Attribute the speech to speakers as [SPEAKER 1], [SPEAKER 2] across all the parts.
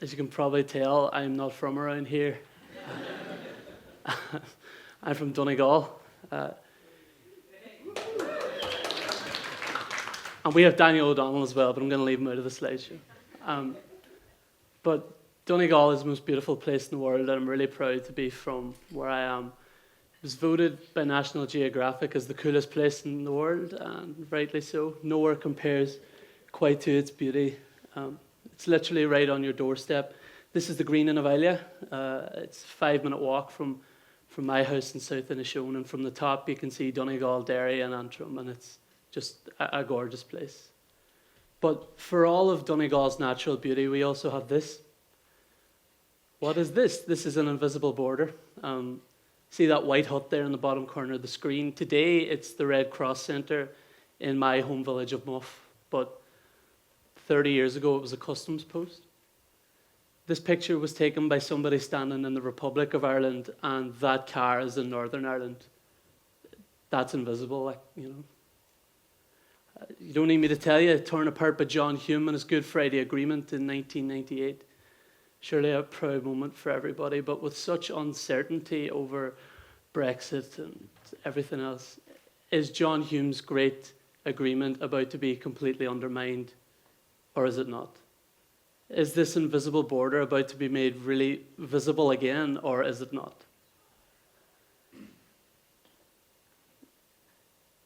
[SPEAKER 1] As you can probably tell, I'm not from around here. I'm from Donegal. And we have Daniel O'Donnell as well, but I'm going to leave him out of the slideshow. But Donegal is the most beautiful place in the world, and I'm really proud to be from where I am. It was voted by National Geographic as the coolest place in the world, and rightly so. Nowhere compares quite to its beauty. It's literally right on your doorstep. This is the Green in Avalia. It's a 5-minute walk from my house in South Inishowen, and from the top you can see Donegal, Derry and Antrim, and it's just a gorgeous place. But for all of Donegal's natural beauty, we also have this. What is this? This is an invisible border. See that white hut there in the bottom corner of the screen? Today it's the Red Cross Centre in my home village of Muff, but 30 years ago, it was a customs post. This picture was taken by somebody standing in the Republic of Ireland, and that car is in Northern Ireland. That's invisible, You don't need me to tell you, torn apart by John Hume and his Good Friday Agreement in 1998. Surely a proud moment for everybody, but with such uncertainty over Brexit and everything else, is John Hume's great agreement about to be completely undermined? Or is it not? Is this invisible border about to be made really visible again, or is it not?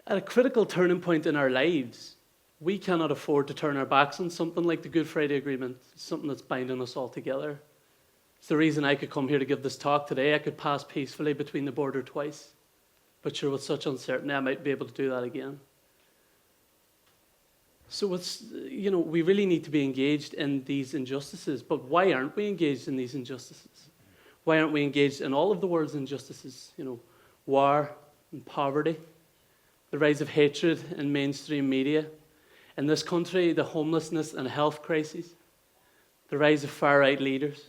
[SPEAKER 1] At a critical turning point in our lives, we cannot afford to turn our backs on something like the Good Friday Agreement, something that's binding us all together. It's the reason I could come here to give this talk today. I could pass peacefully between the border twice, but sure, with such uncertainty, I might be able to do that again. So we really need to be engaged in these injustices, but why aren't we engaged in these injustices? Why aren't we engaged in all of the world's injustices? War and poverty, the rise of hatred in mainstream media. In this country, the homelessness and health crises, the rise of far-right leaders,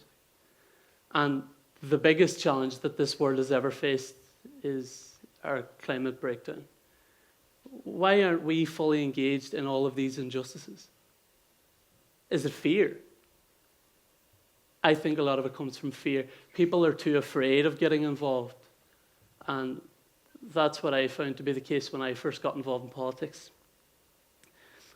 [SPEAKER 1] and the biggest challenge that this world has ever faced is our climate breakdown. Why aren't we fully engaged in all of these injustices? Is it fear? I think a lot of it comes from fear. People are too afraid of getting involved. And that's what I found to be the case when I first got involved in politics.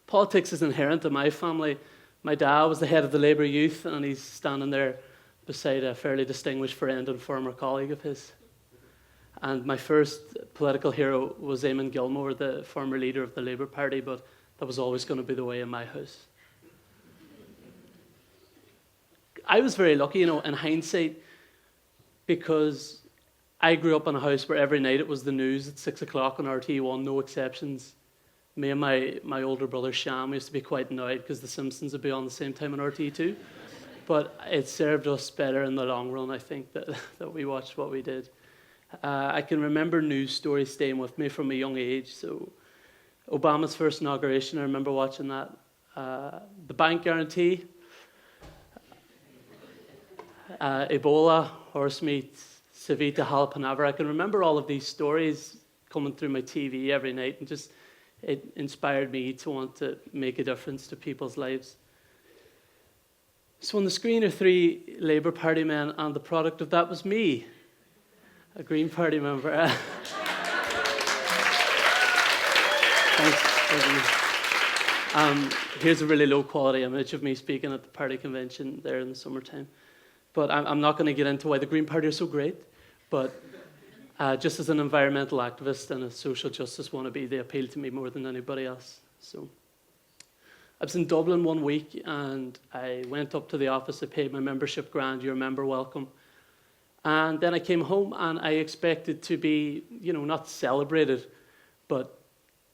[SPEAKER 1] Politics is inherent to my family. My dad was the head of the Labour Youth, and he's standing there beside a fairly distinguished friend and former colleague of his. And my first political hero was Eamon Gilmore, the former leader of the Labour Party, but that was always going to be the way in my house. I was very lucky, in hindsight, because I grew up in a house where every night it was the news at 6 o'clock on RT1, no exceptions. Me and my older brother Sham used to be quite annoyed because The Simpsons would be on the same time on RT2. But it served us better in the long run, I think, that we watched what we did. I can remember news stories staying with me from a young age. So Obama's first inauguration, I remember watching that. The bank guarantee, Ebola, horse meat, Civita Jalapanavar. I can remember all of these stories coming through my TV every night, and just it inspired me to want to make a difference to people's lives. So on the screen are 3 Labour Party men, and the product of that was me, a Green Party member. Thanks. Here's a really low-quality image of me speaking at the party convention there in the summertime. But I'm not going to get into why the Green Party are so great. But just as an environmental activist and a social justice wannabe, they appeal to me more than anybody else. So I was in Dublin one week, and I went up to the office. I paid my membership grand, your member welcome. And then I came home, and I expected to be, not celebrated, but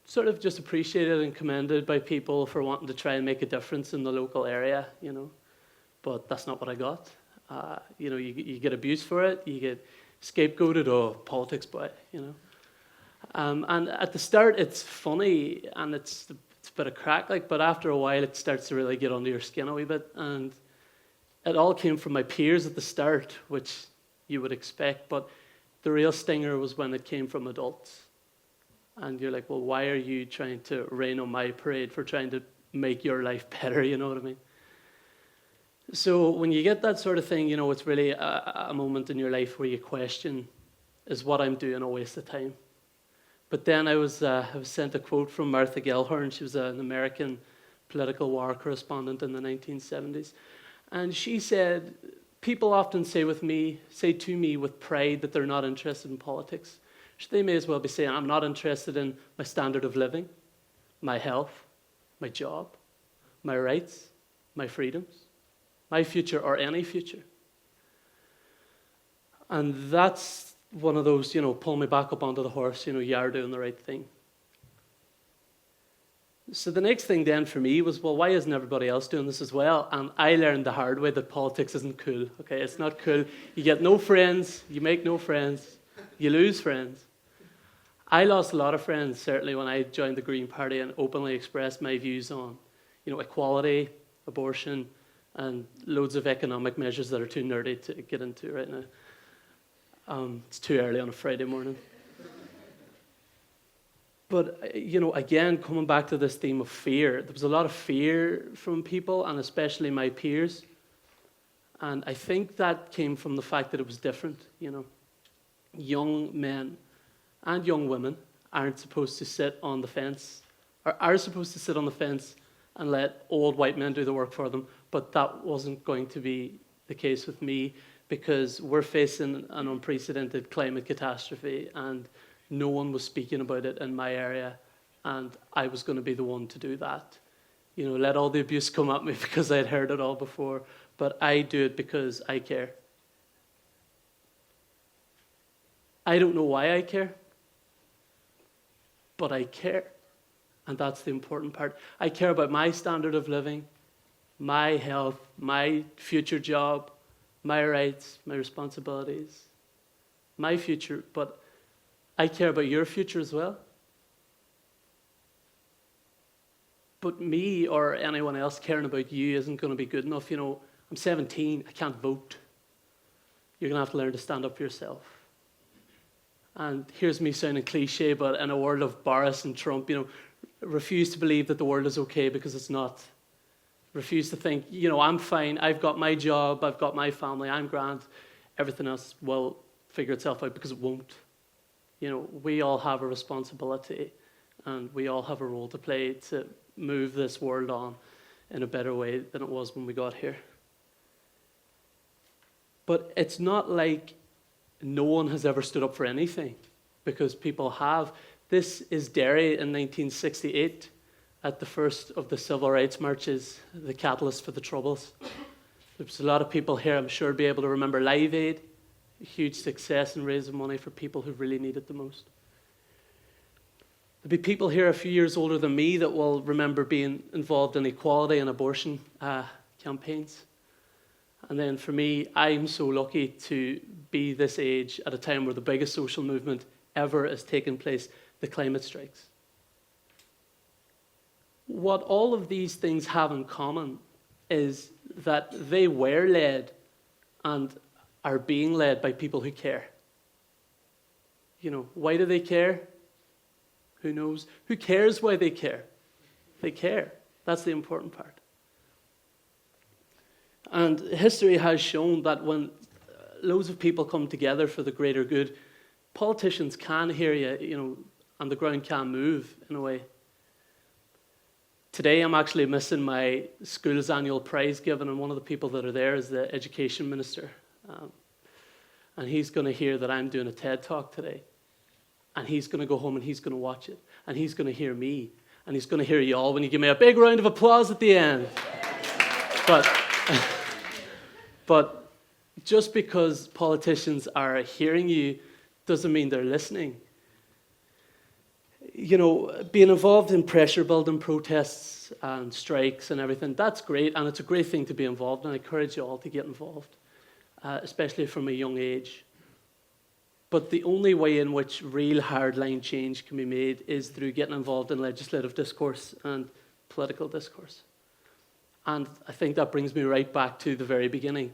[SPEAKER 1] sort of just appreciated and commended by people for wanting to try and make a difference in the local area, But that's not what I got. You get abused for it, you get scapegoated, politics boy, And at the start, it's funny and it's a bit of crack, but after a while, it starts to really get under your skin a wee bit. And it all came from my peers at the start, which you would expect, but the real stinger was when it came from adults. And you're like, well, why are you trying to rain on my parade for trying to make your life better, you know what I mean? So when you get that sort of thing, it's really a moment in your life where you question, is what I'm doing a waste of time? But then I was sent a quote from Martha Gellhorn. She was an American political war correspondent in the 1970s. And she said, people often say to me with pride that they're not interested in politics. They may as well be saying, I'm not interested in my standard of living, my health, my job, my rights, my freedoms, my future or any future. And that's one of those, pull me back up onto the horse, you are doing the right thing. So the next thing then for me was, well, why isn't everybody else doing this as well? And I learned the hard way that politics isn't cool, okay? It's not cool. You get no friends, you make no friends, you lose friends. I lost a lot of friends, certainly, when I joined the Green Party and openly expressed my views on, equality, abortion, and loads of economic measures that are too nerdy to get into right now. It's too early on a Friday morning. But, again, coming back to this theme of fear, there was a lot of fear from people, and especially my peers. And I think that came from the fact that it was different, Young men and young women aren't supposed to sit on the fence, or are supposed to sit on the fence and let old white men do the work for them. But that wasn't going to be the case with me, because we're facing an unprecedented climate catastrophe and no one was speaking about it in my area, and I was going to be the one to do that. Let all the abuse come at me because I'd heard it all before, but I do it because I care. I don't know why I care, but I care, and that's the important part. I care about my standard of living, my health, my future job, my rights, my responsibilities, my future, but I care about your future as well. But me or anyone else caring about you isn't going to be good enough. I'm 17, I can't vote. You're going to have to learn to stand up for yourself. And here's me sounding cliche, but in a world of Boris and Trump, refuse to believe that the world is okay because it's not. Refuse to think, I'm fine, I've got my job, I've got my family, I'm grand. Everything else will figure itself out, because it won't. We all have a responsibility and we all have a role to play to move this world on in a better way than it was when we got here. But it's not like no one has ever stood up for anything, because people have. This is Derry in 1968 at the first of the civil rights marches, the catalyst for the Troubles. There was a lot of people here, I'm sure, be able to remember Live Aid, a huge success in raising money for people who really need it the most. There'll be people here a few years older than me that will remember being involved in equality and abortion campaigns. And then for me, I'm so lucky to be this age at a time where the biggest social movement ever has taken place, the climate strikes. What all of these things have in common is that they were led and are being led by people who care. Why do they care? Who knows? Who cares why they care? They care. That's the important part. And history has shown that when loads of people come together for the greater good, politicians can hear you, and the ground can move in a way. Today I'm actually missing my school's annual prize giving, and one of the people that are there is the education minister. And he's going to hear that I'm doing a TED talk today. And he's going to go home and he's going to watch it. And he's going to hear me. And he's going to hear you all when you give me a big round of applause at the end. But just because politicians are hearing you doesn't mean they're listening. Being involved in pressure building protests and strikes and everything, that's great. And it's a great thing to be involved in. I encourage you all to get involved, especially from a young age. But the only way in which real hardline change can be made is through getting involved in legislative discourse and political discourse. And I think that brings me right back to the very beginning.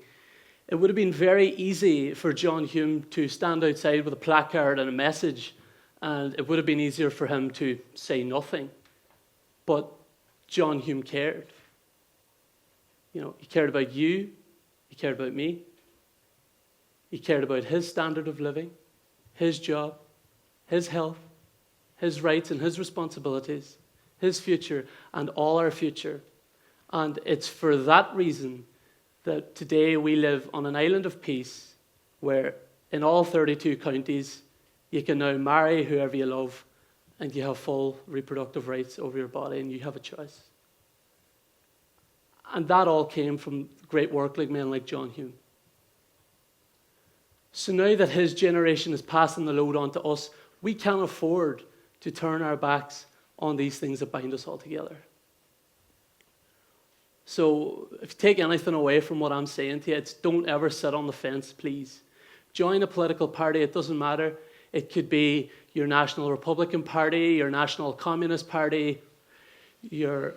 [SPEAKER 1] It would have been very easy for John Hume to stand outside with a placard and a message, and it would have been easier for him to say nothing. But John Hume cared. He cared about you, he cared about me, he cared about his standard of living, his job, his health, his rights and his responsibilities, his future and all our future. And it's for that reason that today we live on an island of peace where in all 32 counties you can now marry whoever you love and you have full reproductive rights over your body and you have a choice. And that all came from great work like men like John Hume. So now that his generation is passing the load on to us, we can't afford to turn our backs on these things that bind us all together. So if you take anything away from what I'm saying to you, it's don't ever sit on the fence, please. Join a political party, it doesn't matter. It could be your National Republican Party, your National Communist Party, your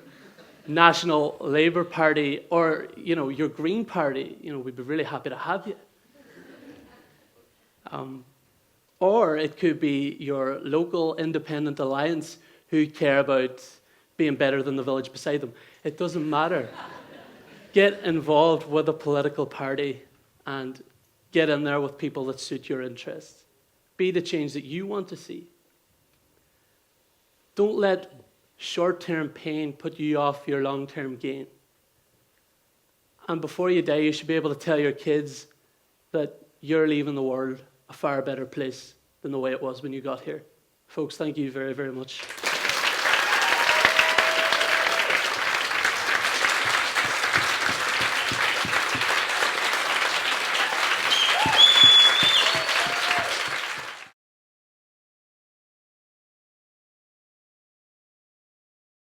[SPEAKER 1] National Labour Party, or your Green Party. We'd be really happy to have you. Or it could be your local independent alliance who care about being better than the village beside them. It doesn't matter. Get involved with a political party and get in there with people that suit your interests. Be the change that you want to see. Don't let short-term pain put you off your long-term gain. And before you die, you should be able to tell your kids that you're leaving the world a far better place than the way it was when you got here. Folks, thank you very, very much.